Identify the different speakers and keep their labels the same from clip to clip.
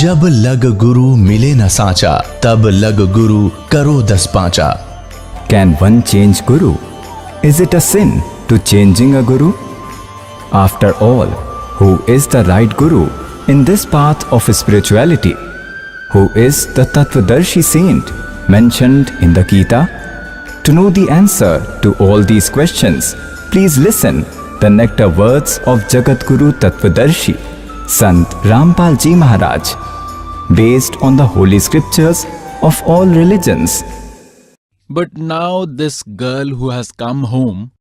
Speaker 1: जब लग गुरु मिले न साचा, तब लग गुरु करो 10 पांचा.
Speaker 2: Can one change Guru? Is it a sin to changing a Guru? After all, who is the right Guru in this path of spirituality? Who is the Tattvadarshi saint mentioned in the Gita? To know the answer to all these questions, please listen the nectar words of Jagat Guru Tattvadarshi, Sant Rampal Ji Maharaj, based on the holy scriptures of all religions.
Speaker 3: But now this girl who has come home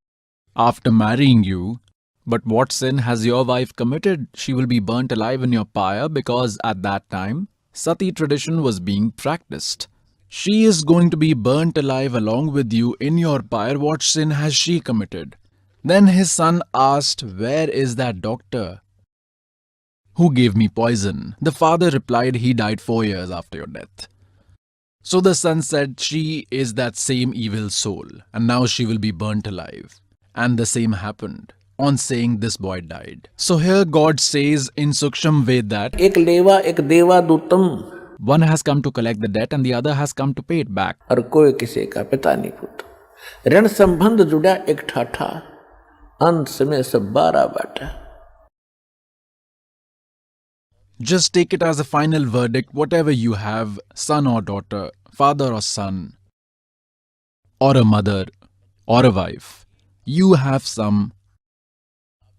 Speaker 3: after marrying you, but what sin has your wife committed? She will be burnt alive in your pyre, because at that time Sati tradition was being practiced. She is going to be burnt alive along with you in your pyre. What sin has she committed? Then his son asked, where is that doctor who gave me poison? The father replied, he died 4 years after your death. So the son said, she is that same evil soul, and now she will be burnt alive. And the same happened on saying this boy died. So here God says in Suksham Ved that
Speaker 4: एक लेवा एक देवा दूतम,
Speaker 3: one has come to collect the debt and the other has come to pay it back.
Speaker 4: और कोई किसी का पिता नहीं पुत्र. ऋण संबंध जुड़ा एक ठाठा, अंत में सब 12 बाटा.
Speaker 3: Just take it as a final verdict, whatever you have, son or daughter, father or son, or a mother, or a wife, you have some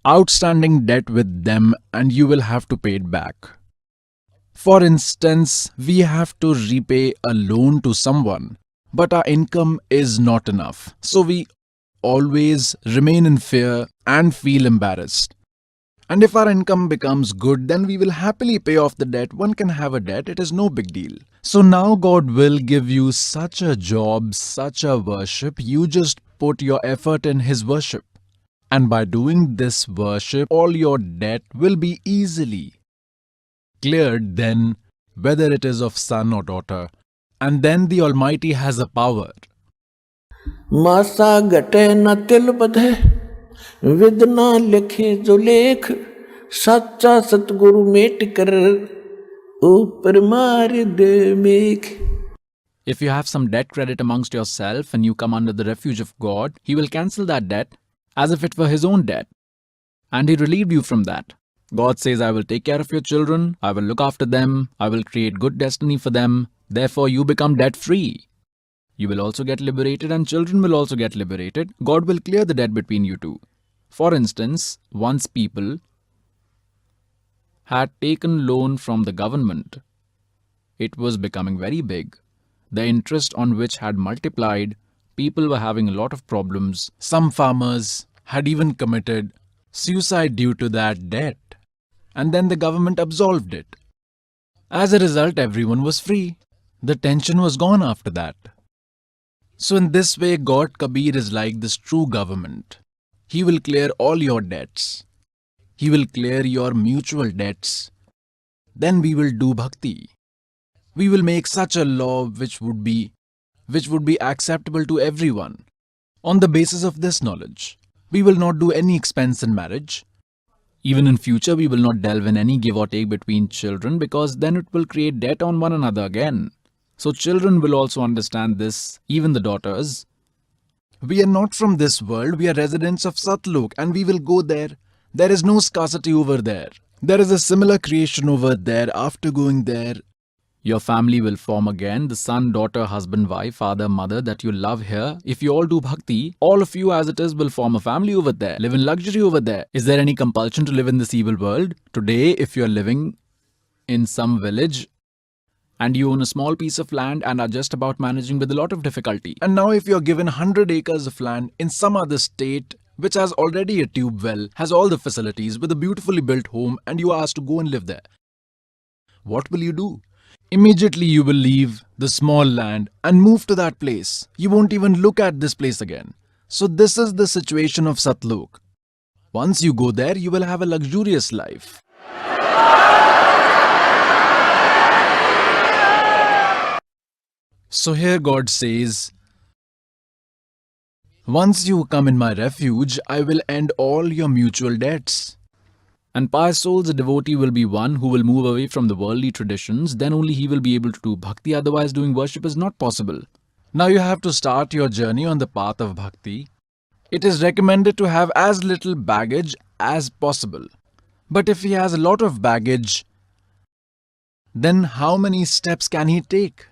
Speaker 3: outstanding debt with them and you will have to pay it back. For instance, we have to repay a loan to someone, but our income is not enough. So we always remain in fear and feel embarrassed. And if our income becomes good, then we will happily pay off the debt. One can have a debt, it is no big deal. So now God will give you such a job, such a worship, you just put your effort in His worship. And by doing this worship, all your debt will be easily cleared then, whether it is of son or daughter. And then the Almighty has a power.
Speaker 4: मासा गटे न तिल बधे, with न लिखे जो लेख, सच्चा सतगुरु met कर, ऊपर मार दे मेघ.
Speaker 3: If you have some debt credit amongst yourself and you come under the refuge of God, He will cancel that debt as if it were His own debt. And He relieved you from that. God says, I will take care of your children, I will look after them, I will create good destiny for them. Therefore, you become debt free. You will also get liberated and children will also get liberated. God will clear the debt between you two. For instance, once people had taken loan from the government. It was becoming very big. The interest on which had multiplied. People were having a lot of problems. Some farmers had even committed suicide due to that debt. And then the government absolved it. As a result, everyone was free. The tension was gone after that. So in this way, God Kabir is like this true government. He will clear all your debts. He will clear your mutual debts. Then we will do bhakti. We will make such a law which would be acceptable to everyone. On the basis of this knowledge, we will not do any expense in marriage. Even in future, we will not delve in any give or take between children, because then it will create debt on one another again. So children will also understand this, even the daughters. We are not from this world, we are residents of Satlok and we will go there. There is no scarcity over there. There is a similar creation over there. After going there, your family will form again, the son, daughter, husband, wife, father, mother that you love here. If you all do bhakti, all of you as it is will form a family over there, live in luxury over there. Is there any compulsion to live in this evil world? Today, if you are living in some village and you own a small piece of land and are just about managing with a lot of difficulty, and now if you are given 100 acres of land in some other state which has already a tube well, has all the facilities with a beautifully built home, and you are asked to go and live there, what will you do? Immediately you will leave the small land and move to that place. You won't even look at this place again. So this is the situation of Satlok. Once you go there, you will have a luxurious life. So here God says, once you come in my refuge, I will end all your mutual debts. And pious souls, a devotee will be one who will move away from the worldly traditions, then only he will be able to do bhakti, otherwise doing worship is not possible. Now you have to start your journey on the path of bhakti. It is recommended to have as little baggage as possible. But if he has a lot of baggage, then how many steps can he take?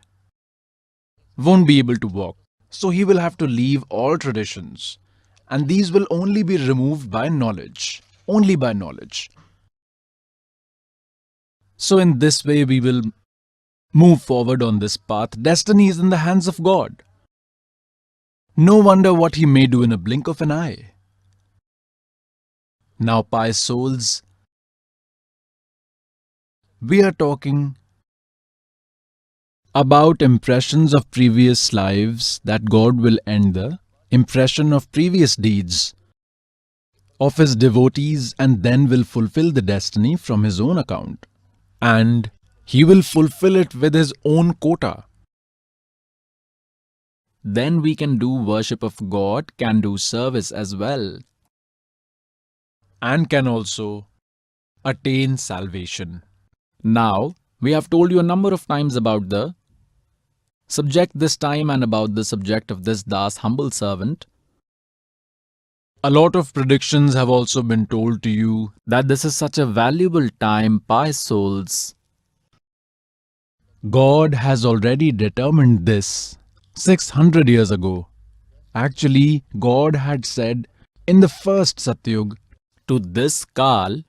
Speaker 3: Won't be able to walk. So he will have to leave all traditions. And these will only be removed by knowledge. Only by knowledge. So in this way we will move forward on this path. Destiny is in the hands of God. No wonder what he may do in a blink of an eye. Now, pious souls, we are talking about impressions of previous lives, that God will end the impression of previous deeds of his devotees and then will fulfill the destiny from his own account. And he will fulfill it with his own quota. Then we can do worship of God, can do service as well, and can also attain salvation. Now, we have told you a number of times about the subject this time and about the subject of this Das, humble servant. A lot of predictions have also been told to you that this is such a valuable time, pious souls. God has already determined this 600 years ago. Actually, God had said in the first Satyug to this Kal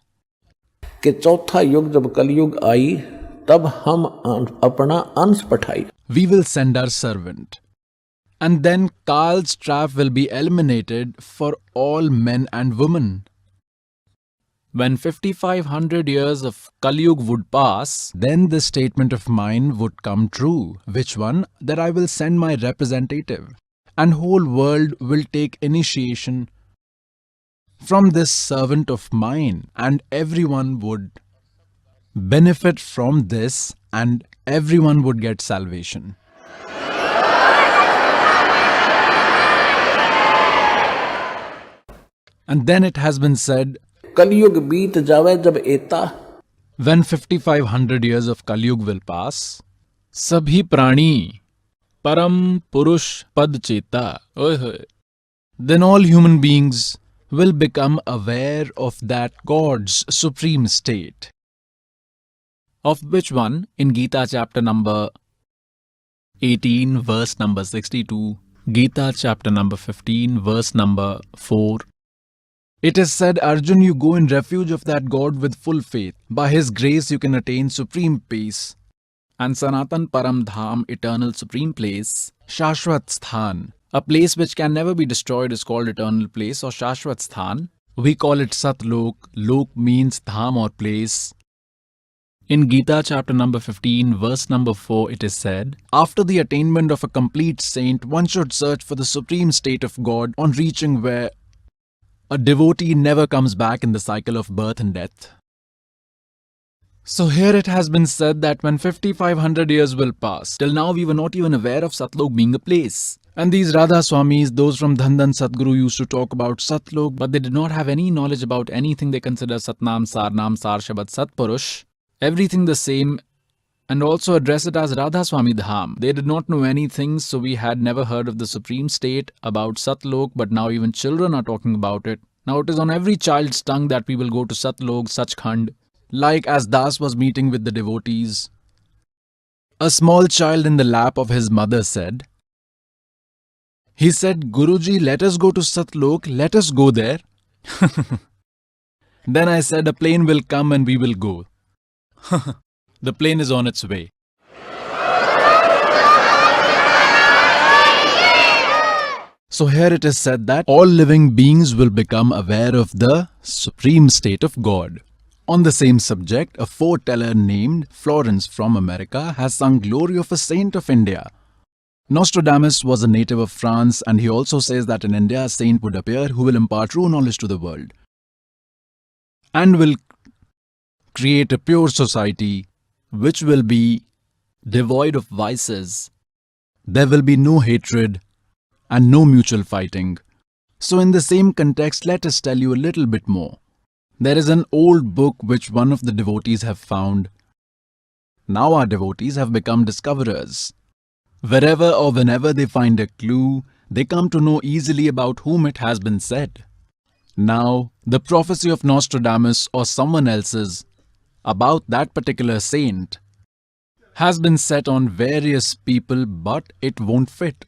Speaker 4: कि चौथा युग जब कलयुग आई तब हम अपना अंश पठाई.
Speaker 3: we will send our servant. And then Kal's trap will be eliminated for all men and women. When 5500 years of Kalyug would pass, then this statement of mine would come true. Which one? That I will send my representative, and whole world will take initiation from this servant of mine, and everyone would benefit from this, and everyone would get salvation. And then it has been said,
Speaker 4: कलयुग बीत जावे जब एता.
Speaker 3: when 5500 years of Kalyug will pass, sabhi prani param purush pad cheta, then all human beings will become aware of that God's supreme state. Of which one? In Gita chapter number 18 verse number 62, Gita chapter number 15 verse number 4, it is said, Arjun, you go in refuge of that God with full faith. By his grace you can attain supreme peace. And Sanatan Param Dham, eternal supreme place, Shashwat Sthan, a place which can never be destroyed, is called eternal place or Shashwat Sthan. We call it Satlok. Lok means Dham or place. In Gita chapter number 15 verse number 4 it is said, after the attainment of a complete saint, one should search for the supreme state of God, on reaching where a devotee never comes back in the cycle of birth and death. So here it has been said that when 5500 years will pass, till now we were not even aware of Satlok being a place. And these Radha Swamis, those from Dhandan Satguru, used to talk about Satlok, but they did not have any knowledge about anything they consider Satnam, Sarnam, Sar Shabad, Satpurush, everything the same, and also address it as Radha Swami Dham. They did not know anything, so we had never heard of the supreme state about Satlok, but now even children are talking about it. Now it is on every child's tongue that we will go to Satlok, Sachkhand. Like as Das was meeting with the devotees, a small child in the lap of his mother said, he said, Guruji, let us go to Satlok, let us go there. Then I said, a plane will come and we will go. The plane is on its way. So here it is said that all living beings will become aware of the supreme state of God. On the same subject, a foreteller named Florence from America has sung glory of a saint of India. Nostradamus was a native of France, and he also says that in India a saint would appear who will impart true knowledge to the world and will create a pure society which will be devoid of vices. There will be no hatred and no mutual fighting. So in the same context, let us tell you a little bit more. There is an old book which one of the devotees have found. Now our devotees have become discoverers. Wherever or whenever they find a clue, they come to know easily about whom it has been said. Now, the prophecy of Nostradamus or someone else's about that particular saint has been set on various people, but it won't fit.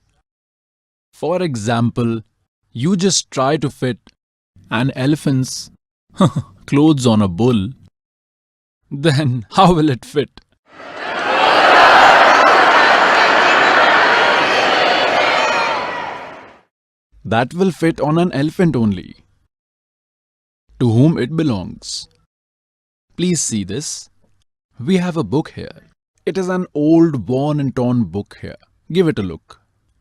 Speaker 3: For example, you just try to fit an elephant's clothes on a bull, then how will it fit? That will fit on an elephant only, to whom it belongs. Please see this. We have a book here. It is an old, worn and torn book here. Give it a look.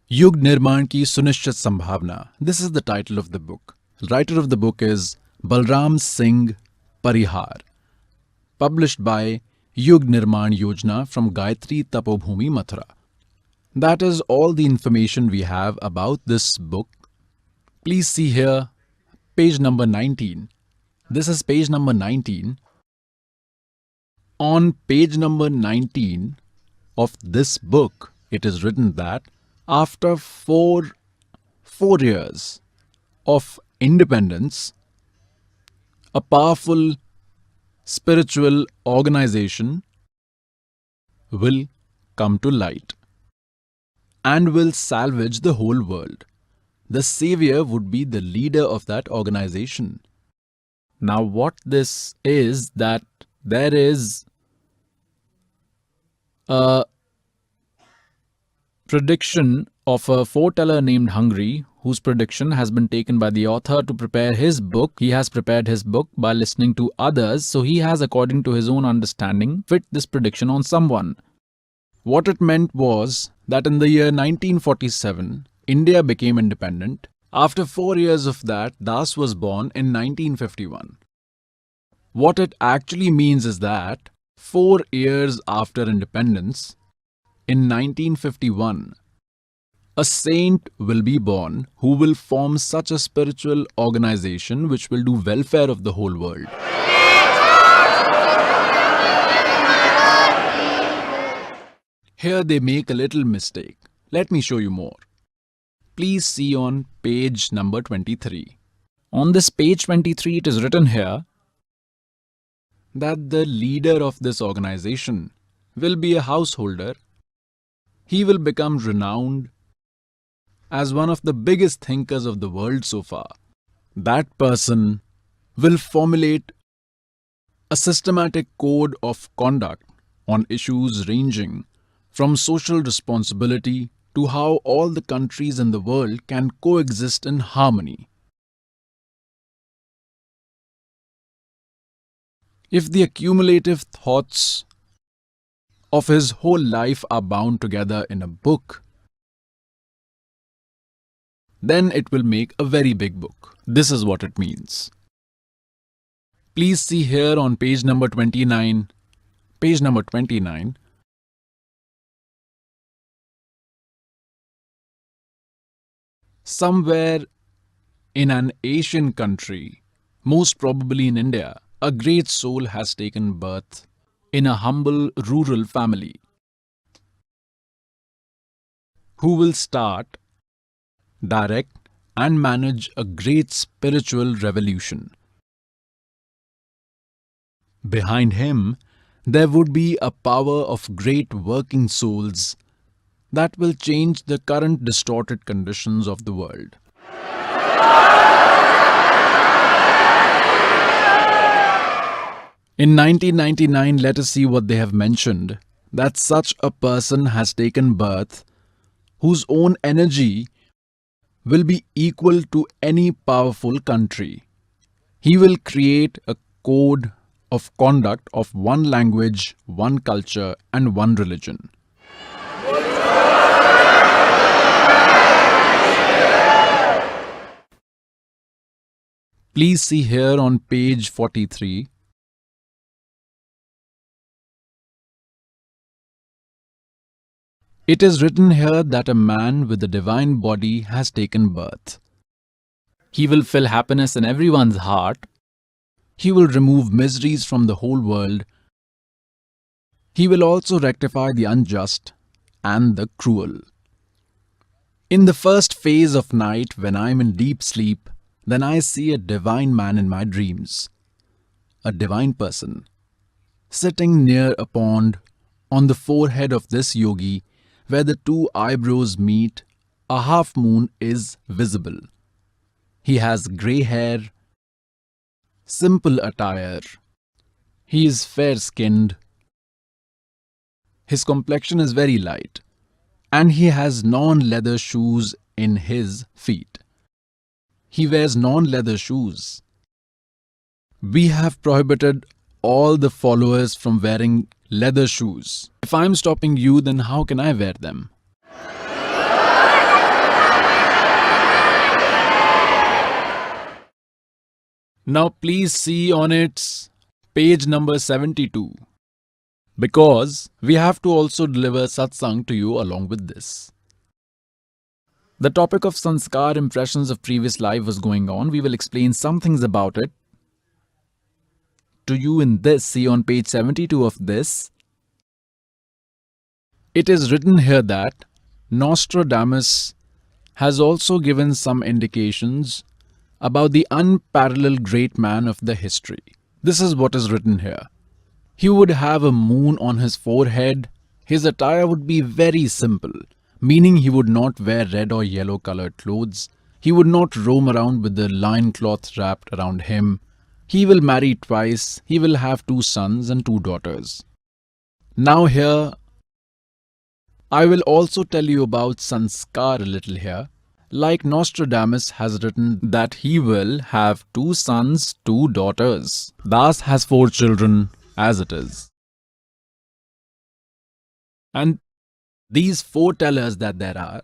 Speaker 3: Yug Nirman Ki Sunishchit Sambhavna. This is the title of the book. The writer of the book is Balram Singh Parihar. Published by Yug Nirman Yojana from Gayatri Tapobhumi, Mathura. That is all the information we have about this book. Please see here page number 19. This is page number 19. On page number 19 of this book, it is written that after four years of independence, a powerful spiritual organization will come to light and will salvage the whole world. The savior would be the leader of that organization. Now what this is that there is a prediction of a foreteller named Hungry, whose prediction has been taken by the author to prepare his book. He has prepared his book by listening to others, so he has, according to his own understanding, fit this prediction on someone. What it meant was that in the year 1947, India became independent. After 4 years of that, Das was born in 1951. What it actually means is that 4 years after independence, in 1951, a saint will be born who will form such a spiritual organization which will do welfare of the whole world. Here they make a little mistake. Let me show you more. Please see on page number 23. On this page 23, it is written here that the leader of this organization will be a householder. He will become renowned as one of the biggest thinkers of the world so far. That person will formulate a systematic code of conduct on issues ranging from social responsibility to how all the countries in the world can coexist in harmony. If the accumulative thoughts of his whole life are bound together in a book, then it will make a very big book. This is what it means. Please see here on page number 29. Page number 29. Somewhere in an Asian country, most probably in India, a great soul has taken birth in a humble rural family who will start, direct and manage a great spiritual revolution. Behind him, there would be a power of great working souls that will change the current distorted conditions of the world. In 1999, let us see what they have mentioned, that such a person has taken birth whose own energy will be equal to any powerful country. He will create a code of conduct of one language, one culture, and one religion. Please see here on page 43. It is written here that a man with a divine body has taken birth. He will fill happiness in everyone's heart He will remove miseries from the whole world. He will also rectify the unjust and the cruel. In the first phase of night, when I am in deep sleep, then I see a divine man in my dreams, a divine person, sitting near a pond. On the forehead of this yogi, where the two eyebrows meet, a half moon is visible. He has grey hair, simple attire. He is fair-skinned. His complexion is very light, and he has non-leather shoes in his feet. He wears non-leather shoes. We have prohibited all the followers from wearing leather shoes. If I am stopping you, then how can I wear them? Now please see on its page number 72, because we have to also deliver satsang to you along with this. The topic of sanskar, impressions of previous life, was going on. We will explain some things about it to you in this. See on page 72 of this. It is written here that Nostradamus has also given some indications about the unparalleled great man of the history. This is what is written here. He would have a moon on his forehead. His attire would be very simple, meaning he would not wear red or yellow colored clothes. He would not roam around with the lion cloth wrapped around him. He will marry twice. He will have 2 sons and 2 daughters. Now here, I will also tell you about sanskar a little here. Like Nostradamus has written that he will have 2 sons, 2 daughters. Das has 4 children as it is. And these foretellers that there are,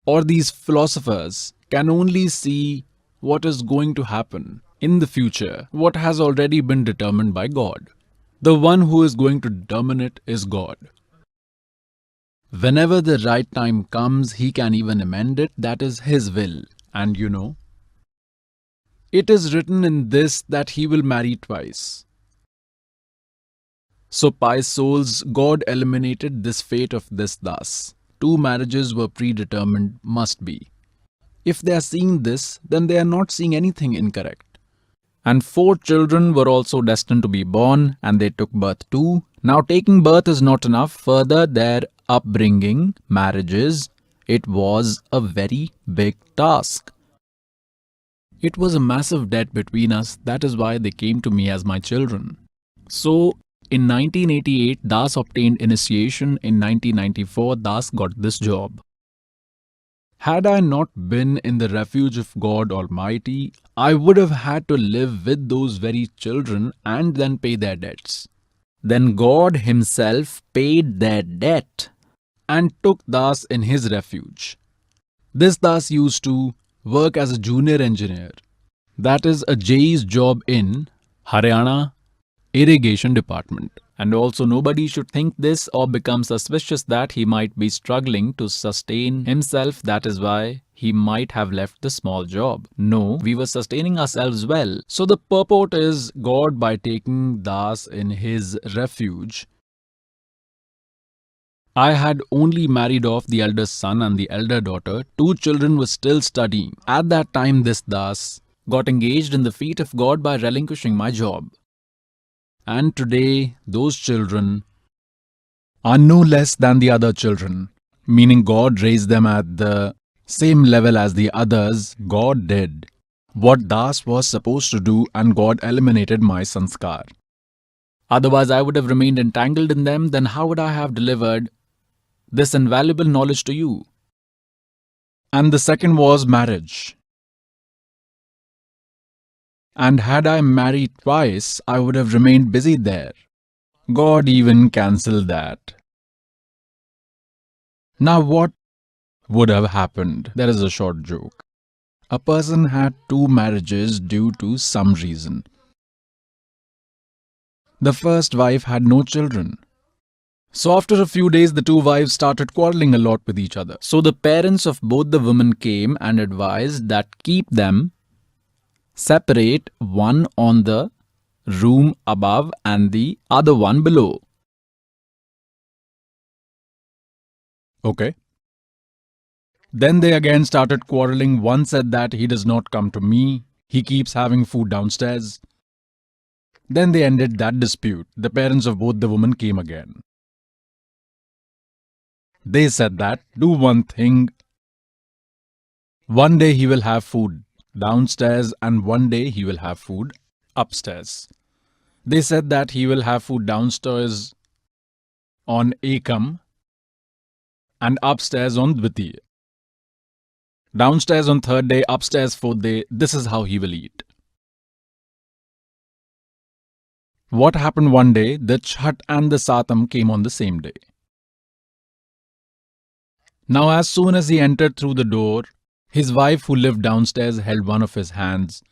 Speaker 3: or these philosophers, can only see what is going to happen in the future, what has already been determined by God. The one who is going to determine it is God. Whenever the right time comes, he can even amend it. That is his will. And you know, it is written in this that he will marry twice. So pious souls, God eliminated this fate of this das. 2 marriages were predetermined, must be. If they are seeing this, then they are not seeing anything incorrect. And 4 children were also destined to be born, and they took birth too. Now taking birth is not enough. Further, their upbringing, marriages, it was a very big task. It was a massive debt between us. That is why they came to me as my children. So, in 1988, Das obtained initiation. In 1994, Das got this job. Had I not been in the refuge of God Almighty, I would have had to live with those very children and then pay their debts. Then God himself paid their debt and took Das in his refuge. This Das used to work as a junior engineer. That is a JE's job in Haryana irrigation department. And also nobody should think this or become suspicious that he might be struggling to sustain himself. That is why he might have left the small job. No, we were sustaining ourselves well. So the purport is God, by taking Das in his refuge, I had only married off the elder son and the elder daughter. 2 children were still studying. At that time, this Das got engaged in the feet of God by relinquishing my job. And today, those children are no less than the other children, meaning God raised them at the same level as the others. God did what Das was supposed to do, and God eliminated my sanskar. Otherwise, I would have remained entangled in them. Then how would I have delivered this invaluable knowledge to you? And the second was marriage. And had I married twice, I would have remained busy there. God even cancelled that. Now what would have happened? There is a short joke. A person had 2 marriages due to some reason. The first wife had no children. So after a few days, the 2 wives started quarreling a lot with each other. So the parents of both the women came and advised that keep them separate one on the room above and the other one below. Okay. Then they again started quarreling. One said that he does not come to me, he keeps having food downstairs. Then they ended that dispute. The parents of both the women came again. They said that, do one thing. One day he will have food downstairs and one day he will have food upstairs. They said that he will have food downstairs on Ekam and upstairs on Dvitiya. Downstairs on third day, upstairs fourth day, this is how he will eat. What happened one day, the Chhat and the Satam came on the same day. Now as soon as he entered through the door, his wife who lived downstairs held one of his hands.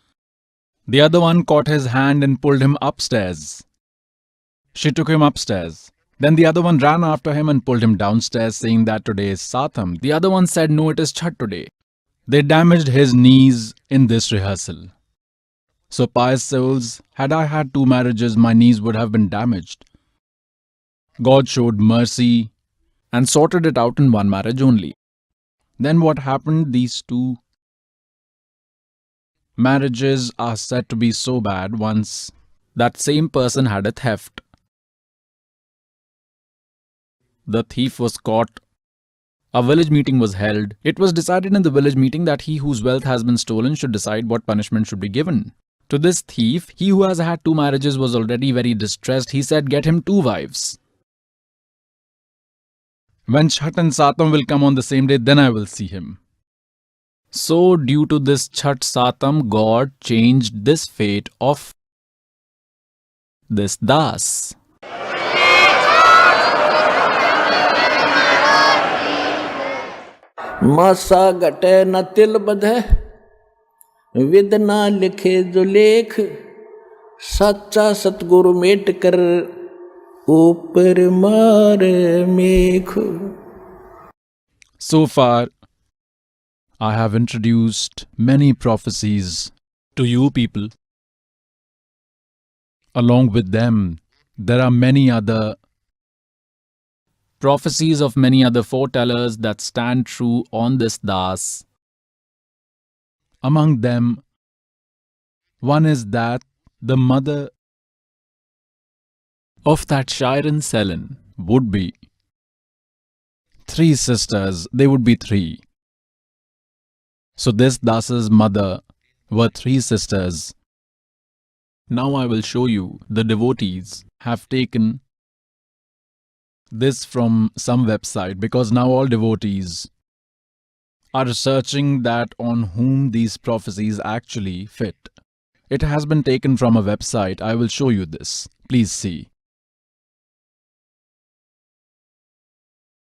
Speaker 3: The other one caught his hand and pulled him upstairs. She took him upstairs. Then the other one ran after him and pulled him downstairs, saying that today is Satam. The other one said, no, it is Chhat today. They damaged his knees in this rehearsal. So pious souls, had I had 2 marriages, my knees would have been damaged. God showed mercy and sorted it out in 1 marriage only. Then what happened? These 2 marriages are said to be so bad. Once that same person had a theft. The thief was caught. A village meeting was held. It was decided in the village meeting that he whose wealth has been stolen should decide what punishment should be given. To this thief, he who has had 2 marriages was already very distressed. He said, get him 2 wives. When Chhat and Satam will come on the same day, then I will see him. So due to this Chhat Satam, God changed this fate of this Das.
Speaker 4: मासा घटे न तिल बधे, with ना लिखे जो लेख, सच्चा सतगुरु मेट कर ऊपर मारे मेघ.
Speaker 3: So far, I have introduced many prophecies to you people. Along with them, there are many other prophecies of many other foretellers that stand true on this Das. Among them, one is that the mother of that Shiren Selen would be 3 sisters. They would be 3. So this Das's mother were 3 sisters. Now I will show you. The devotees have taken this from some website, because now all devotees are researching that on whom these prophecies actually fit. It has been taken from a website. I will show you this. Please see.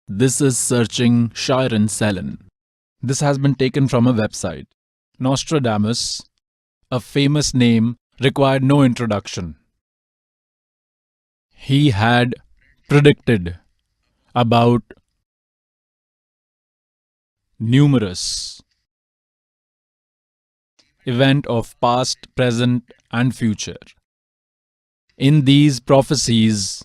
Speaker 3: This is searching Shiren Selen. This has been taken from a website. Nostradamus, a famous name, required no introduction. He had predicted about numerous events of past, present and future. In these prophecies,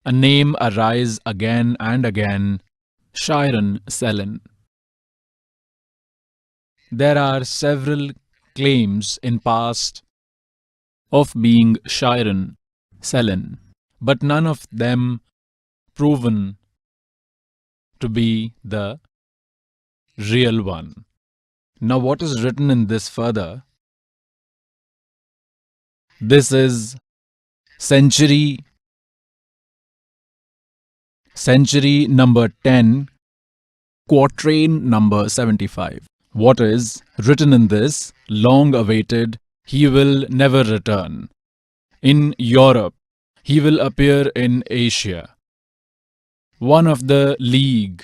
Speaker 3: a name arises again and again, Shiren Selen. There are several claims in past of being Shiren Selen, but none of them proven to be the real one. Now what is written in this further? This is century number 10, quatrain number 75. What is written in this? Long awaited, he will never return. In Europe, he will appear in Asia. One of the league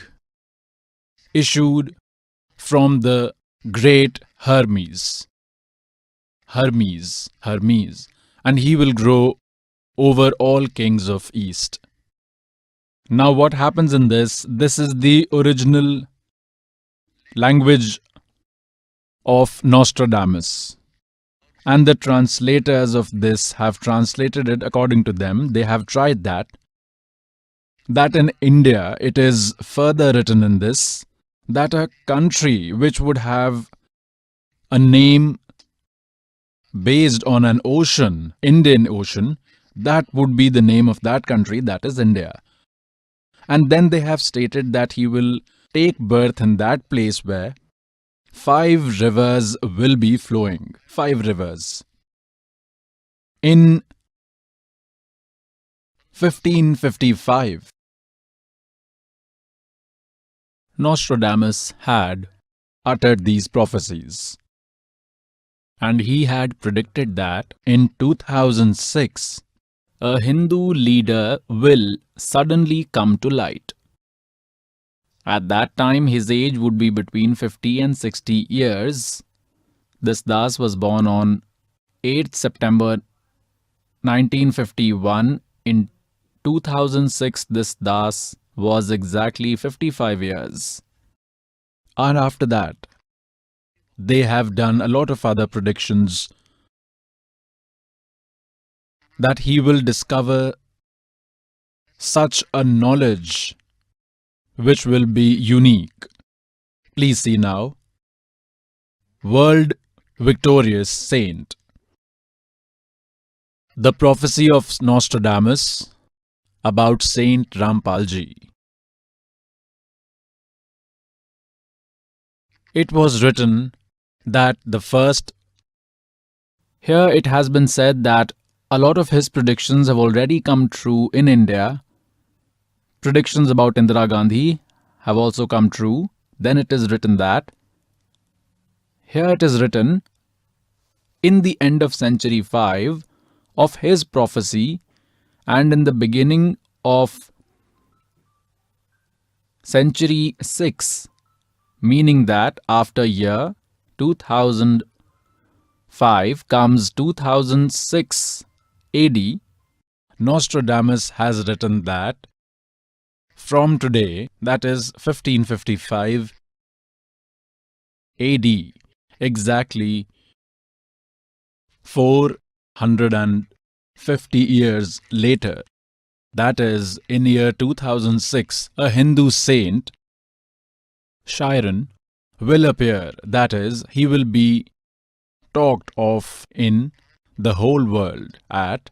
Speaker 3: issued from the great Hermes, and he will grow over all kings of East. Now what happens in this? This is the original language of Nostradamus. And the translators of this have translated it according to them. They have tried that in India it is further written in this that a country which would have a name based on an ocean, Indian Ocean, that would be the name of that country, that is India. And then they have stated that he will take birth in that place where 5 rivers will be flowing. 5 rivers. In 1555, Nostradamus had uttered these prophecies. And he had predicted that in 2006, a Hindu leader will suddenly come to light. At that time, his age would be between 50 and 60 years. This Das was born on 8th September 1951. In 2006, this Das was exactly 55 years. And after that, they have done a lot of other predictions that he will discover such a knowledge which will be unique. Please see now. World Victorious Saint. The prophecy of Nostradamus about Saint Rampal ji. It was written that here it has been said that a lot of his predictions have already come true in India. Predictions about Indira Gandhi have also come true. Then it is written that, here it is written, in the end of century 5 of his prophecy and in the beginning of century 6, meaning that after year 2005 comes 2006 AD, Nostradamus has written that from today, that is 1555 AD, exactly 450 years later, that is in year 2006, a Hindu saint, Chiron, will appear. That is, he will be talked of in the whole world. At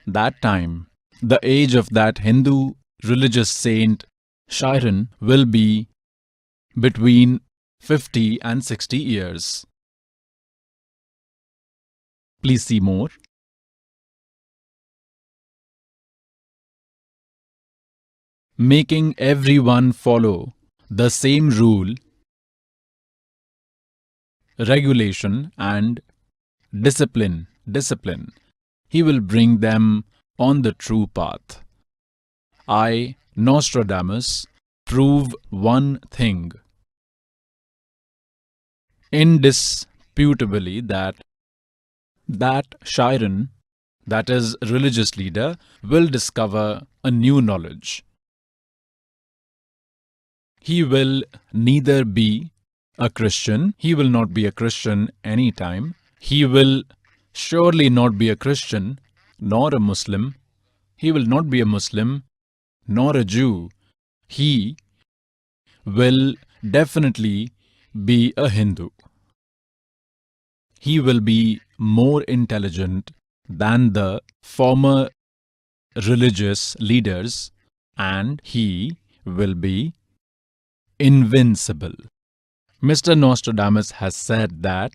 Speaker 3: that time, the age of that Hindu religious saint, Chiron, will be between 50 and 60 years. Please see more. Making everyone follow the same rule, regulation and discipline. He will bring them on the true path. I, Nostradamus, prove one thing indisputably, that Chiron, that is religious leader, will discover a new knowledge. He will neither be a Christian, he will not be a Christian any time. He will surely not be a Christian nor a Muslim. He will not be a Muslim nor a Jew. He will definitely be a Hindu. He will be more intelligent than the former religious leaders, and he will be invincible. Mr. Nostradamus has said that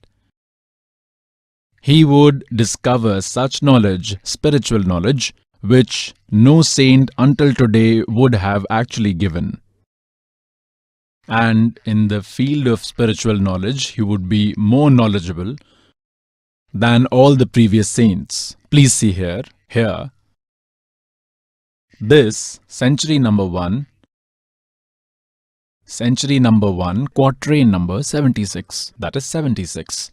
Speaker 3: he would discover such knowledge, spiritual knowledge, which no saint until today would have actually given. And in the field of spiritual knowledge, he would be more knowledgeable than all the previous saints. Please see here. This century number 1, quatrain number 76, that is 76.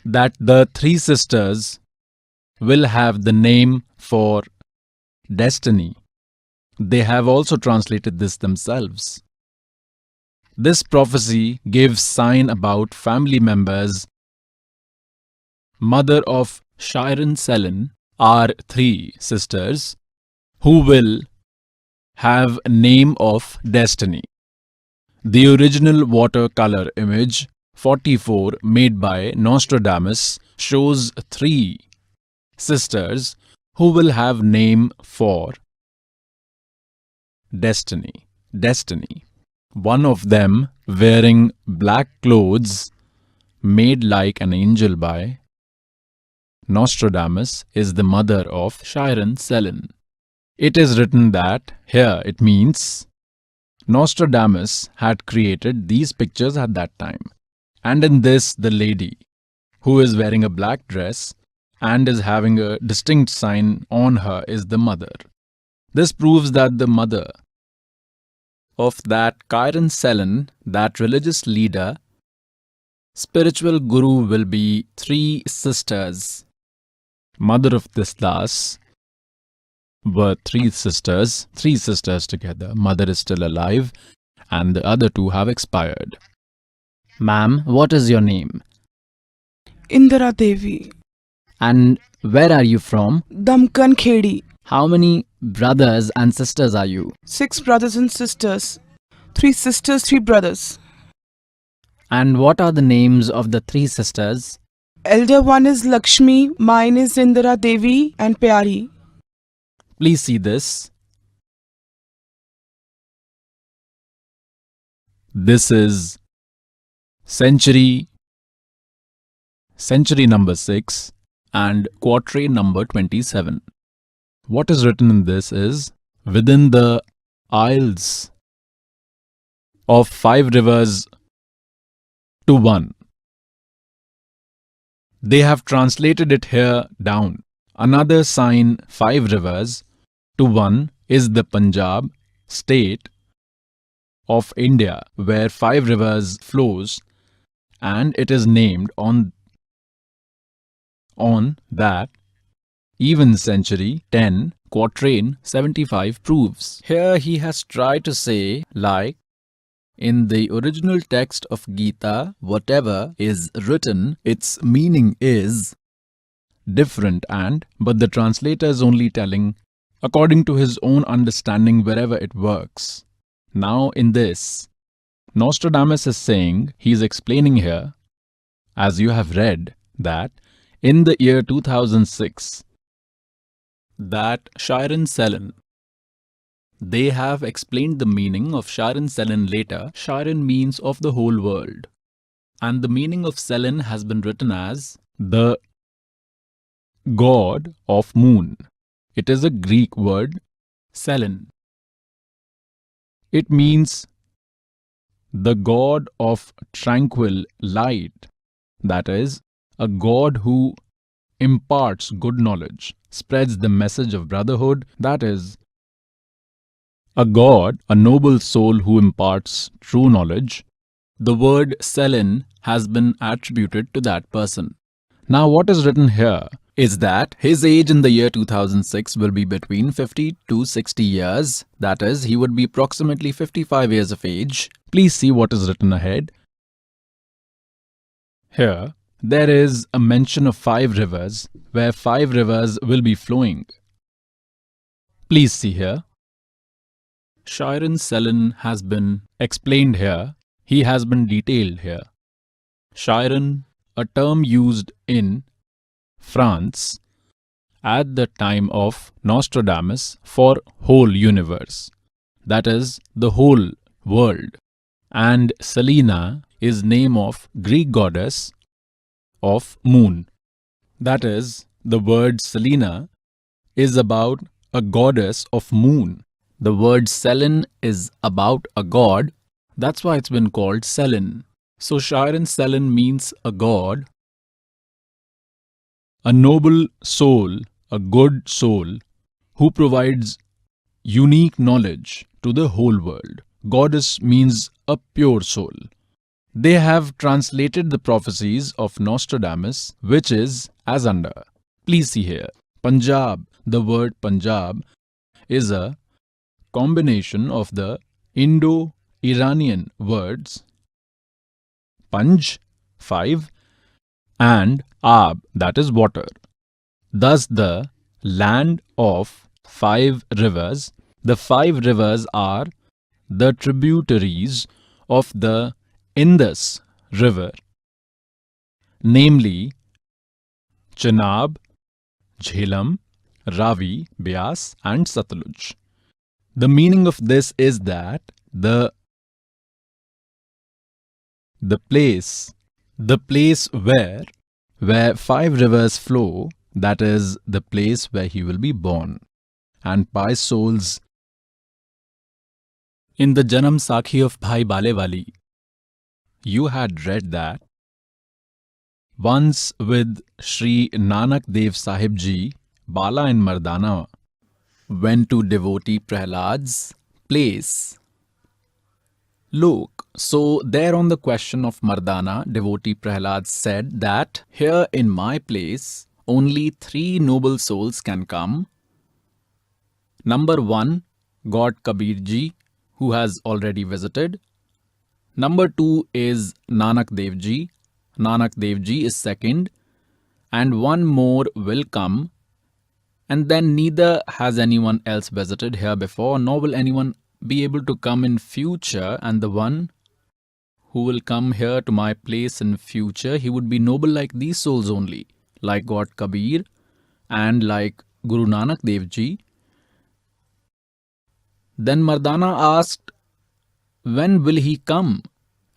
Speaker 3: That the 3 sisters will have the name for destiny. They have also translated this themselves. This prophecy gives sign about family members mother of Shiren Selen, are three sisters who will have name of destiny. The original watercolor image 44 made by Nostradamus shows three sisters who will have name for destiny. Destiny. One of them wearing black clothes made like an angel by Nostradamus is the mother of Shiren Selen. It is written that here it means Nostradamus had created these pictures at that time. And in this, the lady who is wearing a black dress and is having a distinct sign on her is the mother. This proves that the mother of that Shiren Selen, that religious leader, spiritual guru, will be three sisters. Mother of this Das were three sisters together. Mother is still alive and the other two have expired. Ma'am, what is your name?
Speaker 5: Indira Devi,
Speaker 3: And where are you from?
Speaker 5: Damkan Khedi.
Speaker 3: How many brothers and sisters are you?
Speaker 5: 6 brothers and sisters. 3 sisters, 3 brothers.
Speaker 3: And what are the names of the three sisters?
Speaker 5: Elder one is Lakshmi, mine is Indira Devi and Pyari.
Speaker 3: Please see this. This is century number 6 and quatrain number 27. What is written in this is, within the isles of 5 rivers to one. They have translated it here down. Another sign, 5 rivers to one, is the Punjab state of India, where 5 rivers flows, and it is named on that. Even century 10 quatrain 75 proves. Here he has tried to say, like in the original text of Gita, whatever is written, its meaning is different, but the translator is only telling according to his own understanding wherever it works. Now in this, Nostradamus is saying, he is explaining here, as you have read, that in the year 2006, that Shiren Selen, they have explained the meaning of Shiren Selen later. Shiren means of the whole world. And the meaning of Selen has been written as the god of moon. It is a Greek word, Selen. It means the god of tranquil light, that is, a god who imparts good knowledge, spreads the message of brotherhood, that is, a god, a noble soul who imparts true knowledge. The word Selen has been attributed to that person. Now what is written here is that his age in the year 2006 will be between 50 to 60 years. That is, he would be approximately 55 years of age. Please see what is written ahead. Here, there is a mention of 5 rivers, where 5 rivers will be flowing. Please see here. Shiren Selen has been explained here. He has been detailed here. Shiren, a term used in France at the time of Nostradamus for whole universe, that is, the whole world. And Selena is name of Greek goddess of moon. That is, the word Selena is about a goddess of moon. The word Selen is about a god. That's why it's been called Selen. So Shiren Selen means a god, a noble soul, a good soul who provides unique knowledge to the whole world. Goddess means a pure soul. They have translated the prophecies of Nostradamus, which is as under. Please see here. Punjab. The word Punjab is a combination of the Indo-Iranian words Panj, 5, and Ab, that is water. Thus the land of 5 rivers, the 5 rivers are the tributaries of the Indus river, namely Chenab, Jhelum, Ravi, Beas and Satluj. The meaning of this is that the place where 5 rivers flow, that is the place where he will be born. And pious souls, in the Janam Sakhi of Bhai Bale, you had read that once with Sri Nanak Dev Sahib Ji, Bala and Mardana went to devotee Prahlad's place. Look, so there on the question of Mardana, devotee Prahlad said that here in my place only 3 noble souls can come. Number 1, God Kabir Ji, who has already visited. Number 2 is Nanak Dev Ji. Nanak Dev Ji is second. And one more will come. And then neither has anyone else visited here before, nor will anyone be able to come in future. And the one who will come here to my place in future, he would be noble like these souls only, like God Kabir and like Guru Nanak Dev Ji. Then Mardana asked, when will he come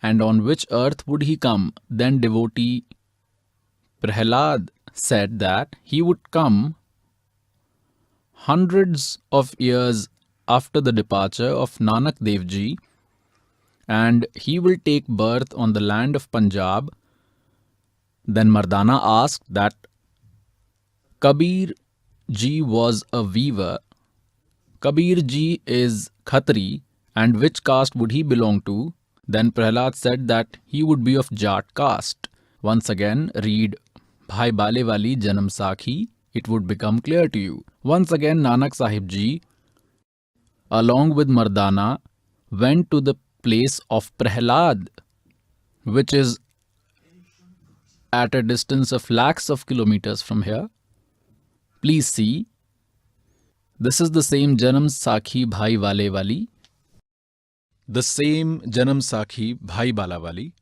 Speaker 3: and on which earth would he come? Then devotee Prahlad said that he would come hundreds of years after the departure of Nanak Dev Ji, and he will take birth on the land of Punjab. Then Mardana asked that Kabir Ji was a weaver. Kabir Ji is Khatri, and which caste would he belong to? Then Prahlad said that he would be of Jat caste. Once again, read Bhai Bale Wali Janam Sakhi, it would become clear to you. Once again, Nanak Sahib Ji, along with Mardana, went to the place of Prahlad, which is at a distance of lakhs of kilometers from here. Please see, this is the same Janam Sakhi Bhai Wale Wali. The same Janam Sakhi Bhai Bala Wali.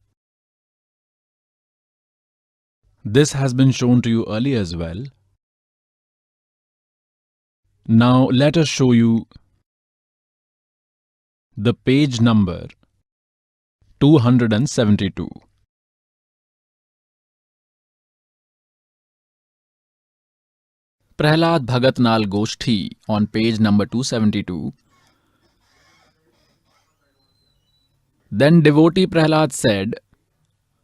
Speaker 3: This has been shown to you earlier as well. Now let us show you the page number 272. Prahlad Bhagat Nal Goshti on page number 272. Then devotee Prahlad said,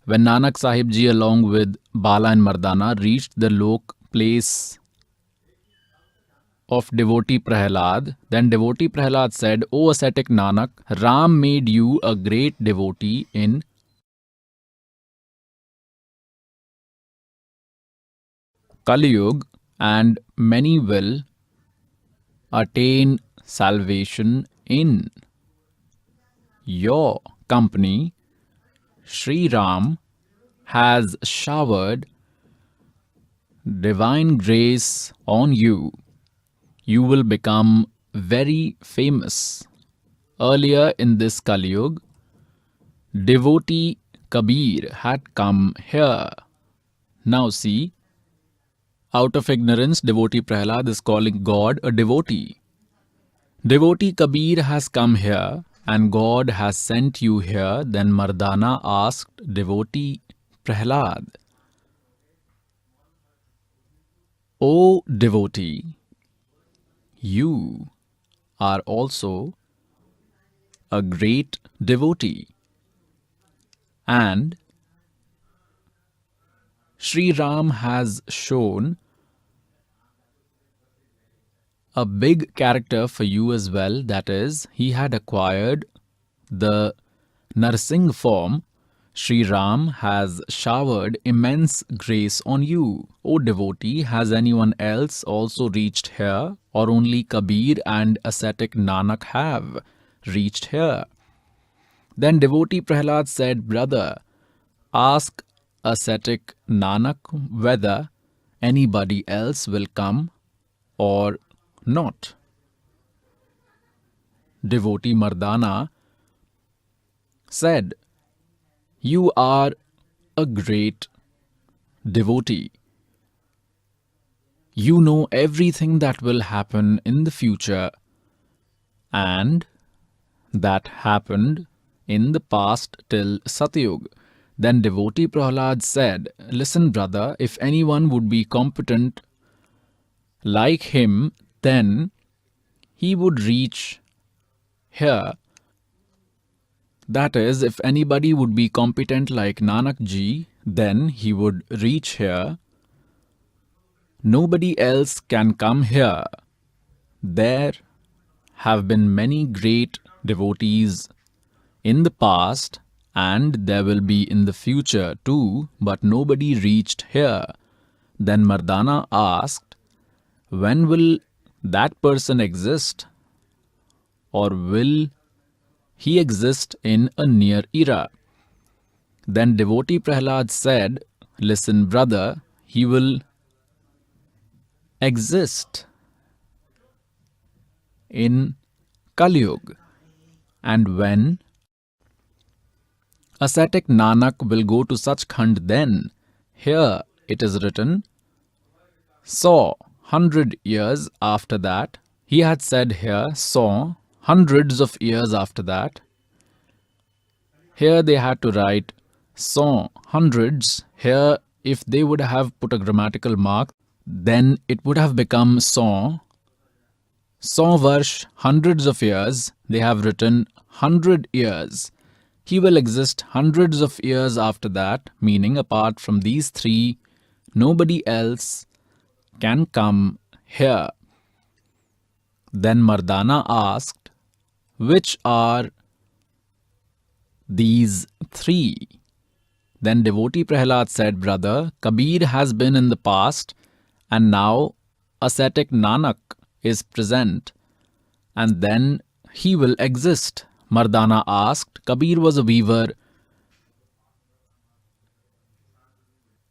Speaker 3: when Nanak Sahib Ji along with Bala and Mardana reached the Lok place of devotee Prahlad, then devotee Prahlad said, O ascetic Nanak, Ram made you a great devotee in Kalyug, and many will attain salvation in your company. Sri Ram has showered divine grace on you. You will become very famous. Earlier in this Kalyug, devotee Kabir had come here. Now see, out of ignorance, devotee Prahlad is calling God a devotee. Devotee Kabir has come here and God has sent you here. Then Mardana asked devotee Prahlad, O devotee, you are also a great devotee, and Sri Ram has shown a big character for you as well, that is, he had acquired the Narsingh form. Sri Ram has showered immense grace on you. O devotee, has anyone else also reached here, or only Kabir and ascetic Nanak have reached here? Then devotee Prahlad said, brother, ask ascetic Nanak whether anybody else will come or not. Devotee Mardana said, "You are a great devotee. You know everything that will happen in the future and that happened in the past till Satyug." Then devotee Prahlad said, "Listen, brother, if anyone would be competent like him, then he would reach here. That is, if anybody would be competent like Nanak ji, then he would reach here. Nobody else can come here. There have been many great devotees in the past and there will be in the future too, but nobody reached here." Then Mardana asked, "When will that person exist? Or will he exist in a near era?" Then devotee Prahlad said, "Listen, brother, he will exist in Kalyug. And when ascetic Nanak will go to Sachkhand, then here it is written, saw 100 years after that." He had said here, saw hundreds of years after that. Here they had to write saw hundreds. Here, if they would have put a grammatical mark, then it would have become saw. Saw varsh, hundreds of years. They have written 100 years. He will exist hundreds of years after that, meaning apart from these three, nobody else can come here. Then Mardana asked, "Which are these three?" Then devotee Prahlad said, "Brother, Kabir has been in the past and now ascetic Nanak is present and then he will exist." Mardana asked, "Kabir was a weaver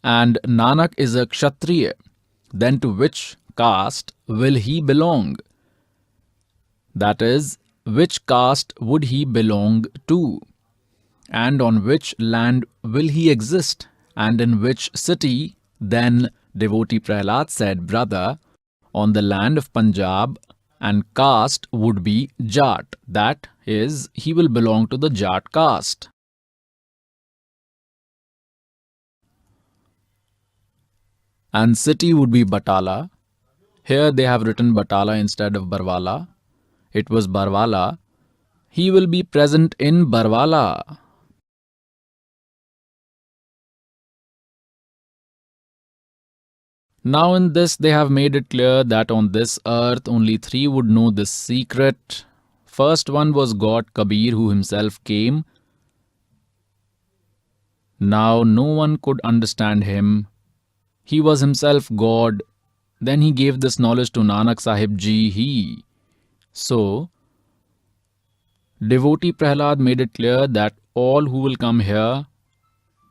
Speaker 3: and Nanak is a Kshatriya. Then to which caste will he belong? That is, which caste would he belong to? And on which land will he exist? And in which city?" Then devotee Prahlad said, "Brother, on the land of Punjab, and caste would be Jat. That is, he will belong to the Jat caste." And city would be Batala. Here they have written Batala instead of Barwala. It was Barwala. He will be present in Barwala. Now in this they have made it clear that on this earth only three would know this secret. First one was God Kabir, who himself came. Now no one could understand him. He was himself God. Then he gave this knowledge to Nanak Sahib Ji. So, devotee Prahlad made it clear that all who will come here,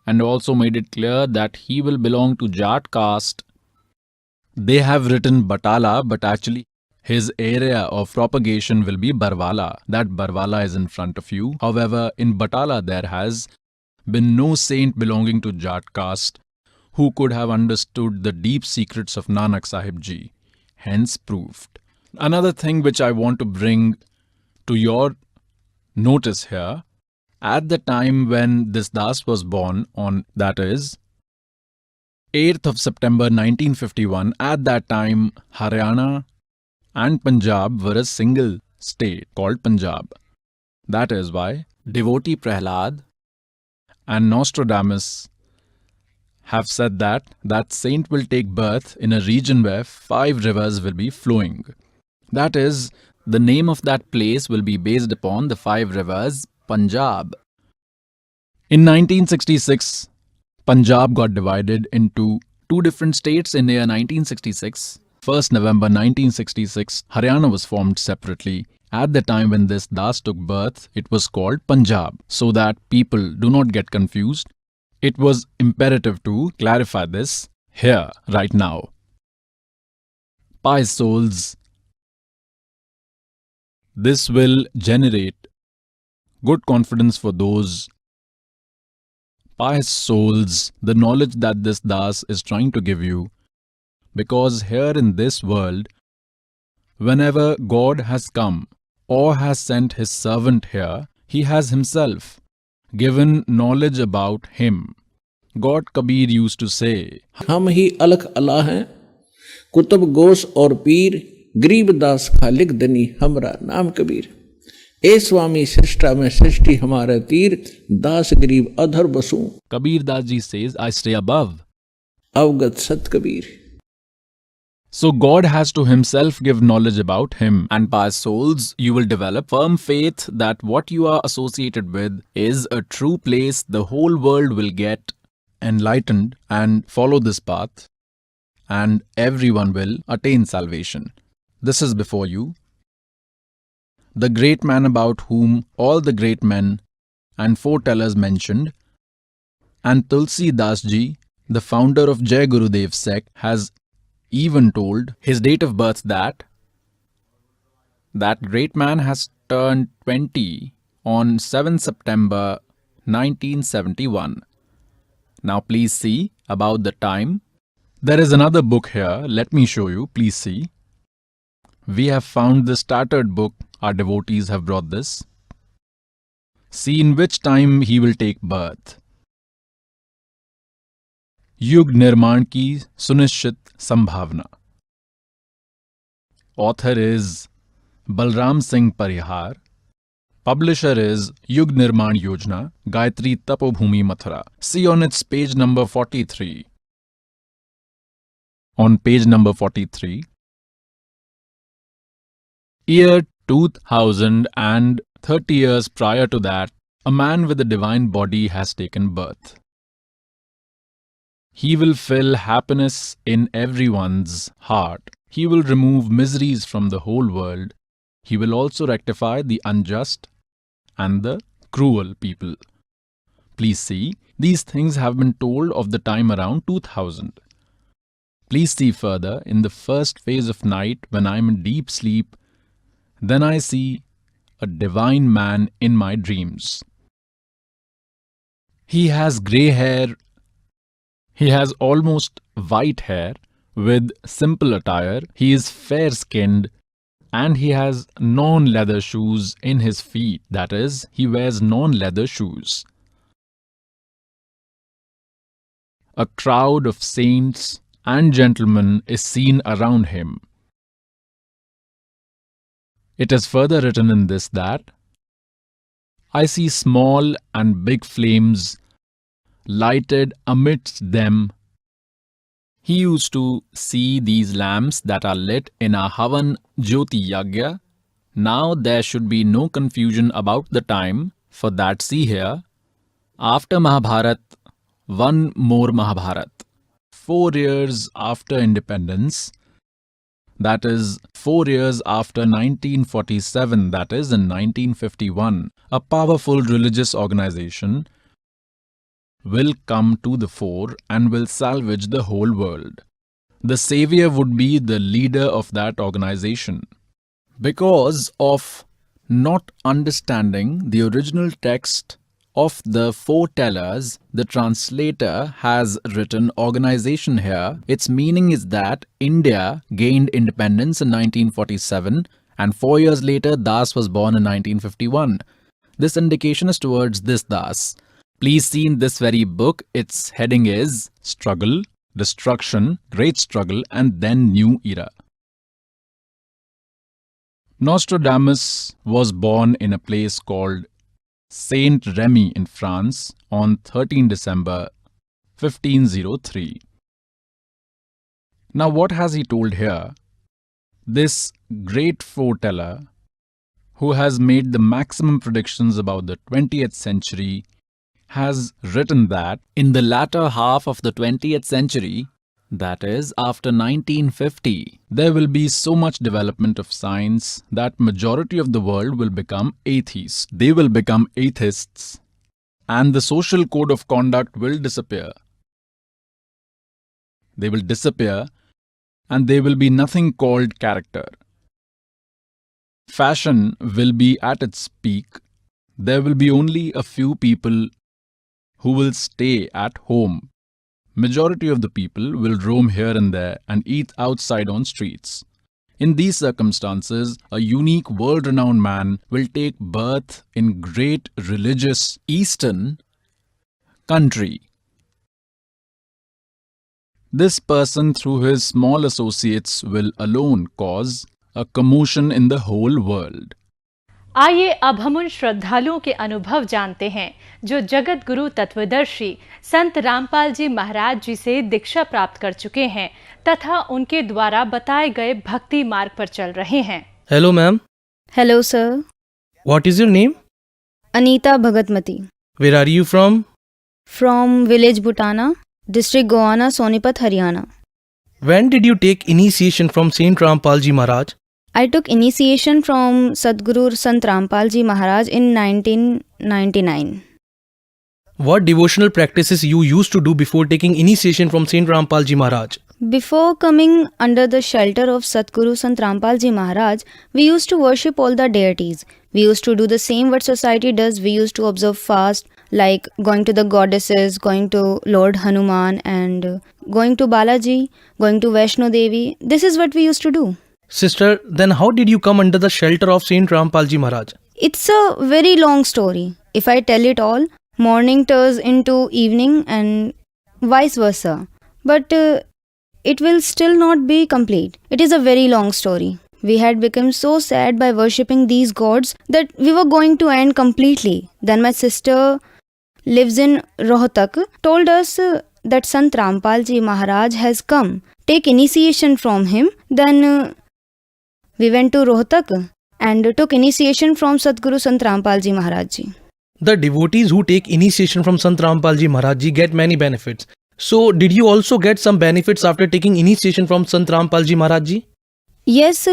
Speaker 3: and also made it clear that he will belong to Jat caste. They have written Batala, but actually his area of propagation will be Barwala. That Barwala is in front of you. However, in Batala there has been no saint belonging to Jat caste who could have understood the deep secrets of Nanak Sahib Ji, hence proved. Another thing which I want to bring to your notice here, at the time when this Das was born on, that is, 8th of September 1951, at that time Haryana and Punjab were a single state called Punjab. That is why devotee Prahlad and Nostradamus have said that saint will take birth in a region where 5 rivers will be flowing. That is, the name of that place will be based upon the 5 rivers, Punjab. In 1966, Punjab got divided into 2 different states in the year 1966. 1st November 1966, Haryana was formed separately. At the time when this Das took birth, it was called Punjab. So that people do not get confused, It was imperative to clarify this here, right now. Pious souls, this will generate good confidence for those pious souls, the knowledge that this Das is trying to give you. Because here in this world, whenever God has come or has sent his servant here, he has himself given knowledge about him. God Kabir used to say,
Speaker 4: हम ही अलख अला हैं, कुतुब गोस और पीर, गरीब दास खालिक दनी हमरा नाम कबीर। ए स्वामी सृष्टा में सृष्टि हमारा तीर, दास गरीब अधर बसूं।
Speaker 3: Kabir Das ji says, I stay above.
Speaker 4: अवगत सत Kabir.
Speaker 3: So God has to himself give knowledge about him. And by souls, you will develop firm faith that what you are associated with is a true place. The whole world will get enlightened and follow this path, and everyone will attain salvation. This is before you. The great man about whom all the great men and foretellers mentioned, and Tulsi Das ji, the founder of Jaigurudev sect, has even told his date of birth that great man has turned 20 on 7 September 1971. Now please see about the time. There is another book here. Let me show you. Please see. We have found this tattered book. Our devotees have brought this. See in which time he will take birth. युग निर्माण की सुनिश्चित संभावना. Author is Balram Singh Parihar. Publisher is Yug Nirman Yojana, Gayatri Tapobhumi Mathura. See on its page number 43. On page number 43. Year 2000 and 30 years prior to that, a man with a divine body has taken birth. He will fill happiness in everyone's heart. He will remove miseries from the whole world. He will also rectify the unjust and the cruel people. Please see, these things have been told of the time around 2000. Please see further, in the first phase of night when I am in deep sleep, then I see a divine man in my dreams. He has grey hair. He has almost white hair with simple attire. He is fair-skinned and he has non-leather shoes in his feet. That is, he wears non-leather shoes. A crowd of saints and gentlemen is seen around him. It is further written in this that I see small and big flames lighted amidst them. He used to see these lamps that are lit in a Havan Jyoti Yagya. Now there should be no confusion about the time, for that see here, after Mahabharat, one more Mahabharat. 4 years after independence, that is 4 years after 1947, that is in 1951, a powerful religious organization will come to the fore and will salvage the whole world. The savior would be the leader of that organization. Because of not understanding the original text of the Foretellers, the translator has written organization here. Its meaning is that India gained independence in 1947 and 4 years later Das was born in 1951. This indication is towards this Das. Please see in this very book, its heading is Struggle, Destruction, Great Struggle and then New Era. Nostradamus was born in a place called Saint Remy in France on 13 December 1503. Now what has he told here? This great foreteller who has made the maximum predictions about the 20th century has written that in the latter half of the 20th century, that is after 1950, there will be so much development of science that majority of the world will become atheists. They will become atheists and the social code of conduct will disappear. They will disappear, and there will be nothing called character. Fashion will be at its peak. There will be only a few people who will stay at home. Majority of the people will roam here and there and eat outside on streets. In these circumstances, a unique world-renowned man will take birth in great religious Eastern country. This person through his small associates will alone cause a commotion in the whole world.
Speaker 6: आइए अब हम उन श्रद्धालुओं के अनुभव जानते हैं जो जगत गुरु तत्वदर्शी संत रामपाल जी महाराज जी से दीक्षा प्राप्त कर चुके हैं तथा उनके द्वारा बताए गए भक्ति मार्ग पर चल रहे हैं।
Speaker 7: Hello ma'am.
Speaker 8: Hello sir.
Speaker 7: What is your name?
Speaker 8: Anita Bhagatmati.
Speaker 7: Where are you from?
Speaker 8: From village Butana, district Gowana, Sonipat, Haryana.
Speaker 7: When did you take initiation from saint Rampal ji Maharaj?
Speaker 8: I took initiation from Sadguru Sant Rampal Ji Maharaj in 1999.
Speaker 7: What devotional practices you used to do before taking initiation from Saint Rampal Ji Maharaj?
Speaker 8: Before coming under the shelter of Sadguru Sant Rampal Ji Maharaj, we used to worship all the deities. We used to do the same what society does. We used to observe fast, like going to the goddesses, going to Lord Hanuman, and going to Balaji, going to Vaishno Devi. This is what we used to do.
Speaker 7: Sister, then how did you come under the shelter of Saint Rampal Ji Maharaj?
Speaker 8: It's a very long story. If I tell it all, morning turns into evening and vice versa. But it will still not be complete. It is a very long story. We had become so sad by worshipping these gods that we were going to end completely. Then my sister lives in Rohtak told us that Sant Rampal Ji Maharaj has come. Take initiation from him. Then we went to Rohtak and took initiation from Sadguru Sant Rampal Ji Maharaj Ji.
Speaker 7: The devotees who take initiation from Sant Rampal Ji Maharaj Ji get many benefits. So, did you also get some benefits after taking initiation from Sant Rampal Ji Maharaj Ji?
Speaker 8: Yes,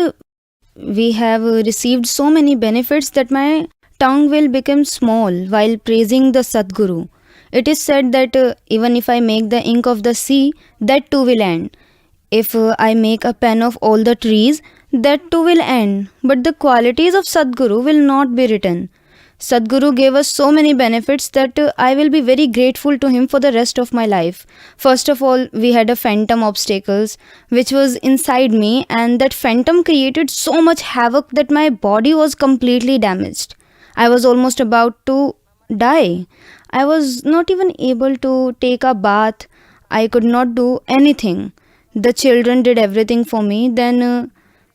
Speaker 8: we have received so many benefits that my tongue will become small while praising the Sadguru. It is said that even if I make the ink of the sea, that too will end. If I make a pen of all the trees, that too will end. But the qualities of Sadguru will not be written. Sadguru gave us so many benefits that I will be very grateful to him for the rest of my life. First of all, we had a phantom obstacles which was inside me, and that phantom created so much havoc that my body was completely damaged. I was almost about to die. I was not even able to take a bath. I could not do anything. The children did everything for me. Then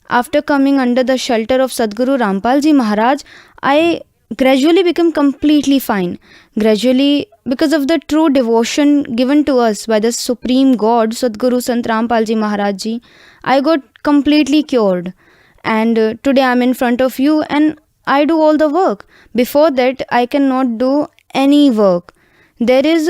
Speaker 8: after coming under the shelter of Sadguru Rampal Ji Maharaj, I gradually became completely fine. Gradually, because of the true devotion given to us by the Supreme God, Sadguru Sant Rampal Ji Maharaj Ji, I got completely cured. And today I am in front of you and I do all the work. Before that, I cannot do any work. There is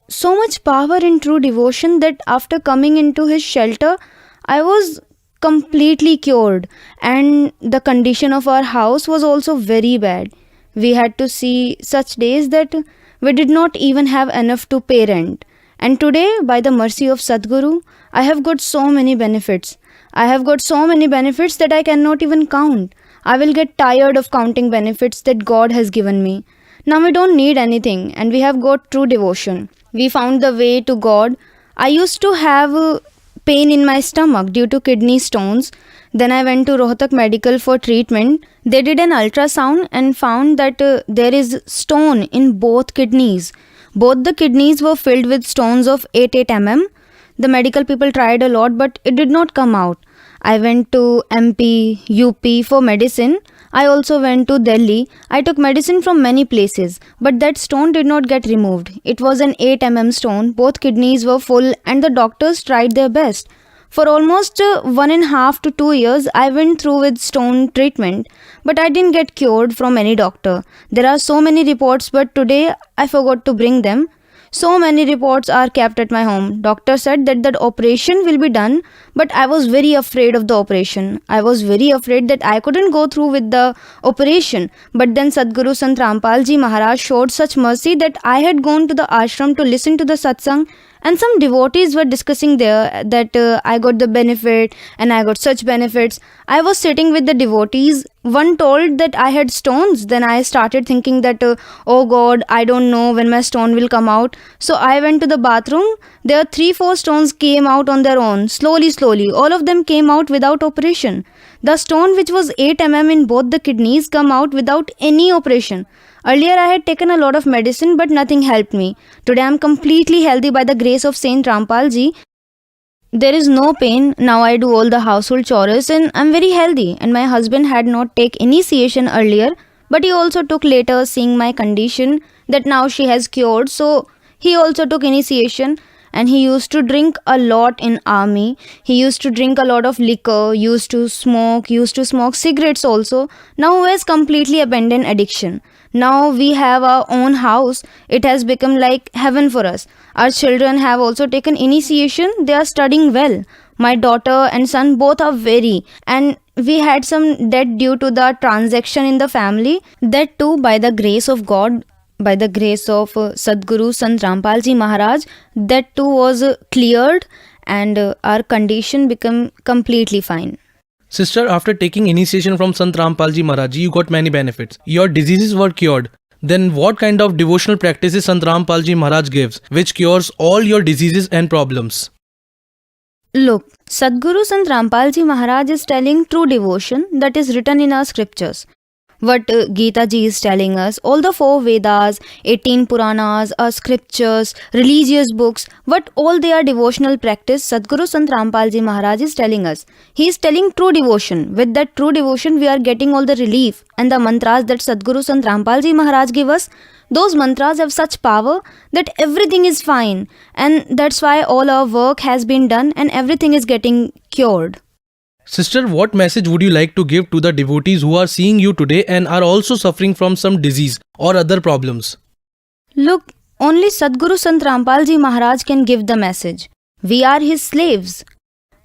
Speaker 8: so much power in true devotion that after coming into his shelter, I was completely cured. And the condition of our house was also very bad. We had to see such days that we did not even have enough to pay rent. And today, by the mercy of Sadguru, I have got so many benefits. I have got so many benefits that I cannot even count. I will get tired of counting benefits that God has given me. Now we don't need anything and we have got true devotion. We found the way to God. I used to have pain in my stomach due to kidney stones. Then I went to Rohtak Medical for treatment. They did an ultrasound and found that there is stone in both kidneys. Both the kidneys were filled with stones of 8 mm. The medical people tried a lot but it did not come out. I went to MP, UP for medicine. I also went to Delhi. I took medicine from many places, but that stone did not get removed. It was an 8 mm stone. Both kidneys were full and the doctors tried their best. For almost 1.5 to 2 years, I went through with stone treatment, but I didn't get cured from any doctor. There are so many reports, but today I forgot to bring them. So many reports are kept at my home. Doctor said that the operation will be done, but I was very afraid of the operation. I was very afraid that I couldn't go through with the operation. But then Sadguru Sant Rampal Ji Maharaj showed such mercy that I had gone to the ashram to listen to the satsang, and some devotees were discussing there that I got the benefit and I got such benefits. I was sitting with the devotees. One told that I had stones. Then I started thinking that, oh God, I don't know when my stone will come out. So I went to the bathroom. There 3-4 stones came out on their own, slowly. All of them came out without operation. The stone which was 8 mm in both the kidneys come out without any operation. Earlier I had taken a lot of medicine but nothing helped me. Today I am completely healthy by the grace of Saint Rampal Ji. There is no pain. Now I do all the household chores and I am very healthy. And my husband had not taken initiation earlier, but he also took later, seeing my condition that now she has cured. So he also took initiation. And he used to drink a lot in army. He used to drink a lot of liquor, used to smoke cigarettes also. Now he has completely abandoned addiction. Now we have our own house. It has become like heaven for us. Our children have also taken initiation. They are studying well. My daughter and son both are very. And we had some debt due to the transaction in the family. That too, by the grace of God, by the grace of Sadguru Sant Rampal Ji Maharaj, that too was cleared and our condition became completely fine.
Speaker 7: Sister, after taking initiation from Sant Rampal Ji Maharaj, you got many benefits. Your diseases were cured. Then what kind of devotional practices Sant Rampal Ji Maharaj gives, which cures all your diseases and problems?
Speaker 8: Look, Sadguru Sant Rampal Ji Maharaj is telling true devotion that is written in our scriptures. What Gita ji is telling us, all the 4 Vedas, 18 Puranas, scriptures, religious books, what all they are devotional practice, Sadguru Sant Rampal Ji Maharaj is telling us. He is telling true devotion. With that true devotion, we are getting all the relief. And the mantras that Sadguru Sant Rampal Ji Maharaj give us, those mantras have such power that everything is fine. And that's why all our work has been done and everything is getting cured.
Speaker 7: Sister, what message would you like to give to the devotees who are seeing you today and are also suffering from some disease or other problems?
Speaker 8: Look, only Sadguru Sant Rampal Ji Maharaj can give the message. We are his slaves.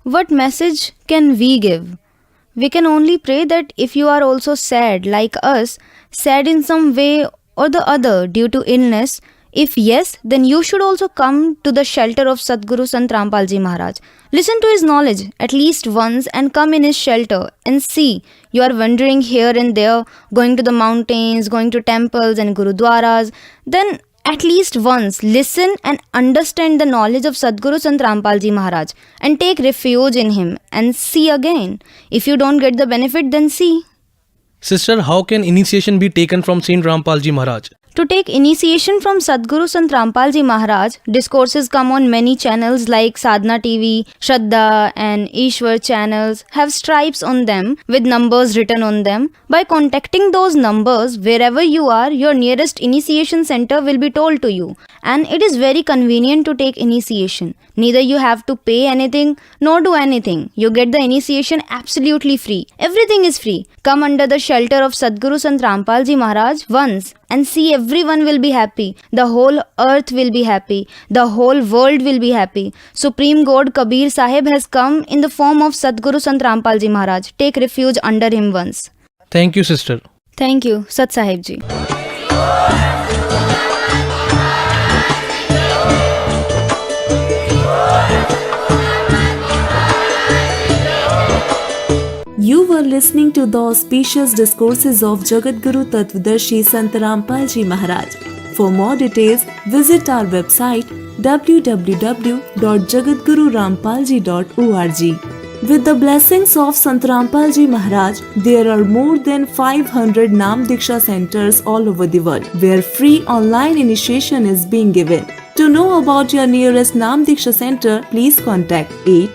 Speaker 8: What message can we give? We can only pray that if you are also sad like us, sad in some way or the other due to illness, if yes, then you should also come to the shelter of Sadguru Sant Rampal Ji Maharaj. Listen to his knowledge at least once and come in his shelter and see. You are wandering here and there, going to the mountains, going to temples and gurudwaras. Then at least once listen and understand the knowledge of Sadguru Sant Rampal Ji Maharaj and take refuge in him and see again. If you don't get the benefit, then see.
Speaker 7: Sister, how can initiation be taken from Saint Rampal Ji Maharaj?
Speaker 8: To take initiation from Sadguru Sant Rampal Ji Maharaj, discourses come on many channels like Sadhana TV, Shraddha and Ishwar channels have stripes on them with numbers written on them. By contacting those numbers, wherever you are, your nearest initiation center will be told to you. And it is very convenient to take initiation. Neither you have to pay anything nor do anything. You get the initiation absolutely free. Everything is free. Come under the shelter of Sadguru Sant Rampal Ji Maharaj once and see everyone will be happy. The whole earth will be happy. The whole world will be happy. Supreme God Kabir Sahib has come in the form of Sadguru Sant Rampal Ji Maharaj. Take refuge under him once.
Speaker 7: Thank you, sister.
Speaker 8: Thank you, Sat Sahib Ji.
Speaker 9: You were listening to the auspicious discourses of Jagadguru Tattvadarshi Sant Rampal Ji Maharaj. For more details, visit our website www.jagadgururampalji.org. With the blessings of Sant Rampal Ji Maharaj, there are more than 500 Nam Diksha centers all over the world, where free online initiation is being given. To know about your nearest Nam Diksha center, please contact 8